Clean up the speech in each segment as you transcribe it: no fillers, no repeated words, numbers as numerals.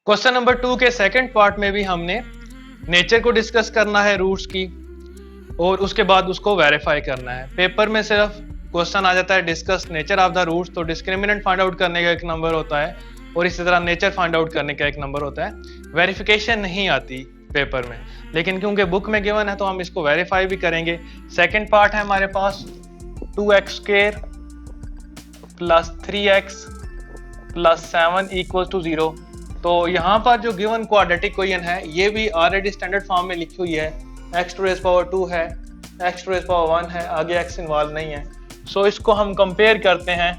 Question number 2 के second part में भी हमने नेचर को डिस्कस करना है रूट्स की, और उसके बाद उसको वेरीफाई करना है। पेपर में सिर्फ क्वेश्चन आ जाता है discuss nature of the roots, तो डिस्क्रिमिनेंट फाइंड आउट करने का एक नंबर होता है और इसी तरह नेचर फाइंड आउट करने का एक नंबर होता है। वेरिफिकेशन नहीं आती पेपर में, लेकिन क्योंकि बुक में गिवन है तो हम इसको वेरीफाई भी करेंगे। सेकंड पार्ट है हमारे पास 2x² plus 3x plus 7 equal to 0। तो यहाँ पर जो गिवन क्वाड्रेटिक इक्वेशन है ये भी ऑलरेडी स्टैंडर्ड फॉर्म में लिखी हुई है। x टू रेज़ पावर 2 है, x टू रेज़ पावर 1 है, आगे x इन्वॉल्व नहीं है। सो इसको हम कंपेयर करते हैं।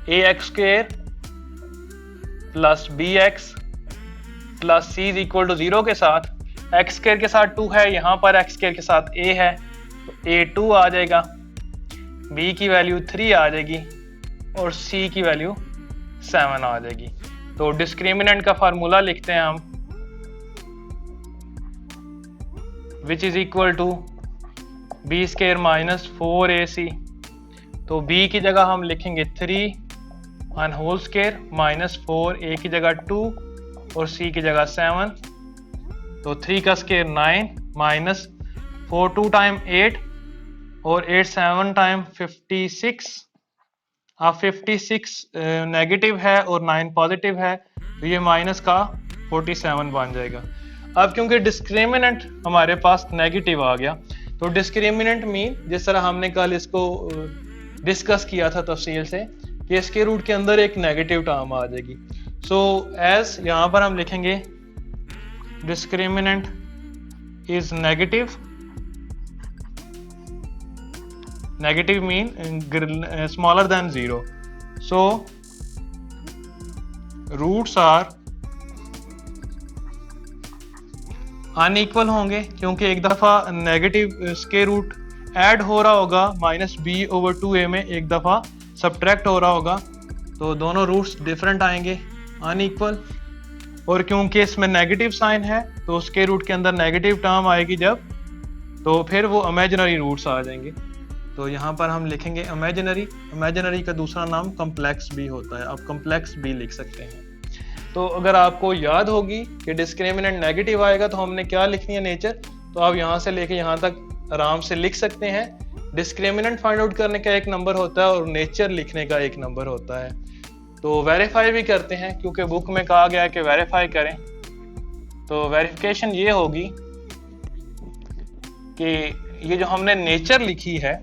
ax² plus bx plus c equal to 0 के साथ x² के साथ 2 है, यहाँ पर x² के साथ a है तो a 2 आ जाएगा, b की वैल्यू 3 आ जाएगी और c की वैल्यू 7 आ जाएगी। तो डिस्क्रिमिनेंट का फार्मूला लिखते हैं हम, which is equal to b² minus 4ac। तो b की जगह हम लिखेंगे 3 on whole square minus 4, a की जगह 2 और c की जगह 7। तो 3 का स्क्वायर 9 माइनस 4 2 टाइम 8 और 8 7 टाइम 56। अब 56 नेगेटिव है और 9 पॉजिटिव है तो ये माइनस का 47 बन जाएगा। अब क्योंकि डिस्क्रिमिनेंट हमारे पास नेगेटिव आ गया तो डिस्क्रिमिनेंट मीन जिस तरह हमने कल इसको डिस्कस किया था तफसील से कि इसके रूट के अंदर एक नेगेटिव टर्म आ जाएगी। सो एज यहाँ पर हम लिखेंगे discriminant is negative, negative mean smaller than 0, so roots are unequal होंगे क्योंकि एक दफ़ा नेगेटिव स्क्वायर रूट ऐड हो रहा होगा माइनस b/2a में, एक दफ़ा सब्ट्रैक्ट हो रहा होगा, तो दोनों रूट्स डिफरेंट आएंगे, अनइक्वल। और क्योंकि इसमें नेगेटिव साइन है तो स्क्वायर रूट के अंदर नेगेटिव टर्म आएगी जब, तो फिर वो इमेजिनरी रूट्स आ जाएंगे। तो यहाँ पर हम लिखेंगे इमेजिनरी, इमेजिनरी का दूसरा नाम कम्प्लेक्स बी होता है, आप कम्प्लेक्स बी लिख सकते हैं। तो अगर आपको याद होगी कि डिस्क्रिमिनेंट नेगेटिव आएगा तो हमने क्या लिखनी है नेचर, तो आप यहाँ से लेके यहाँ तक आराम से लिख सकते हैं। डिस्क्रिमिनेंट फाइंड आउट करने का एक नंबर होता है और नेचर लिखने का एक नंबर होता है। तो वेरीफाई भी करते हैं क्योंकि बुक में कहा गया है कि वेरीफाई करें। तो वेरिफिकेशन ये होगी कि ये जो हमने नेचर लिखी है,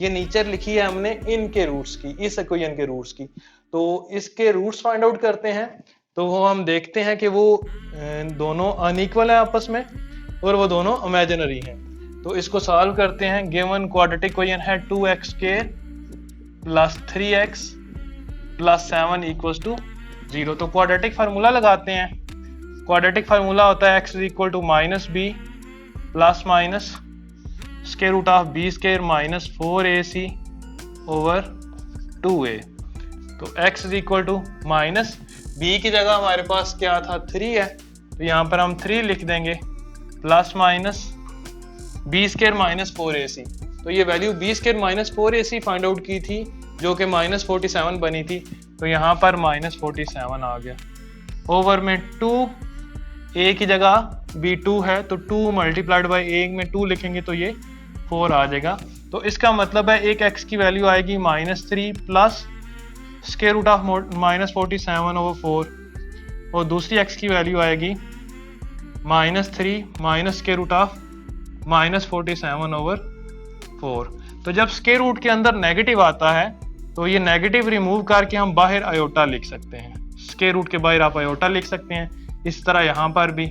ये नेचर लिखी है हमने इनके रूट्स की, इस इक्वेशन के रूट्स की। तो इसके रूट्स फाइंड आउट करते हैं तो वो हम देखते हैं कि वो दोनों अनइक्वल है आपस में और वो दोनों इमेजिनरी हैं। तो इसको सॉल्व करते हैं। गिवन क्वाड्रेटिक इक्वेशन है 2x² plus 3x plus 7 equals to 0। तो क्वाड्रेटिक फार्मूला लगाते हैं। क्वाड्रेटिक फार्मूला होता है x equal to minus B plus minus square root of b² minus 4ac over 2a। तो x is equal to minus b की जगह हमारे पास क्या था 3 है तो यहाँ पर हम 3 लिख देंगे plus minus b² minus 4ac। तो ये value b² minus 4ac find out की थी जो कि माइनस 47 बनी थी, तो यहाँ पर माइनस 47 आ गया। ओवर में 2, a की जगह b2 है तो 2 मल्टीप्लाइड बाई a में 2 लिखेंगे तो ये 4 आ जाएगा। तो इसका मतलब है एक x की वैल्यू आएगी -3 plus square root of minus 47 over 4 और दूसरी x की वैल्यू आएगी -3 minus square root of minus 47 over 4। तो जब स्क्वायर रूट के अंदर नेगेटिव आता है तो ये नेगेटिव रिमूव करके हम बाहर आयोटा लिख सकते हैं। स्क्वायर रूट के बाहर आप आयोटा लिख सकते हैं, इस तरह यहाँ पर भी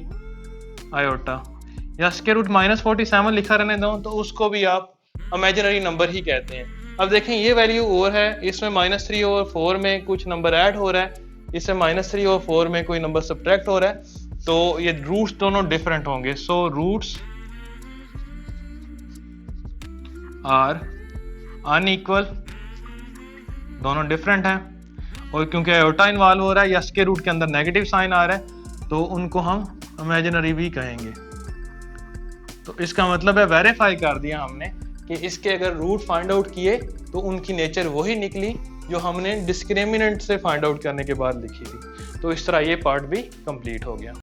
आयोटा, या स्क्वायर रूट -47 लिखा रहने दो तो उसको भी आप इमेजिनरी नंबर ही कहते हैं। अब देखें ये वैल्यू और है, इसमें -3 ओवर 4 में कुछ नंबर ऐड हो रहा है, इससे -3 ओवर 4 में कोई नंबर सब्ट्रैक्ट हो रहा है, तो ये रूट्स दोनों डिफरेंट होंगे। सो रूट्स आर अनइक्वल, दोनों डिफरेंट हैं। और क्योंकि आयोटा इन्वॉल्व हो रहा है या स्क्वायर रूट के अंदर नेगेटिव साइन आ रहा है तो उनको हम इमेजिनरी भी कहेंगे। तो इसका मतलब है वेरीफाई कर दिया हमने कि इसके अगर रूट फाइंड आउट किए तो उनकी नेचर वही निकली जो हमने डिस्क्रिमिनेंट से फाइंड आउट करने के बाद लिखी थी। तो इस तरह ये पार्ट भी कंप्लीट हो गया।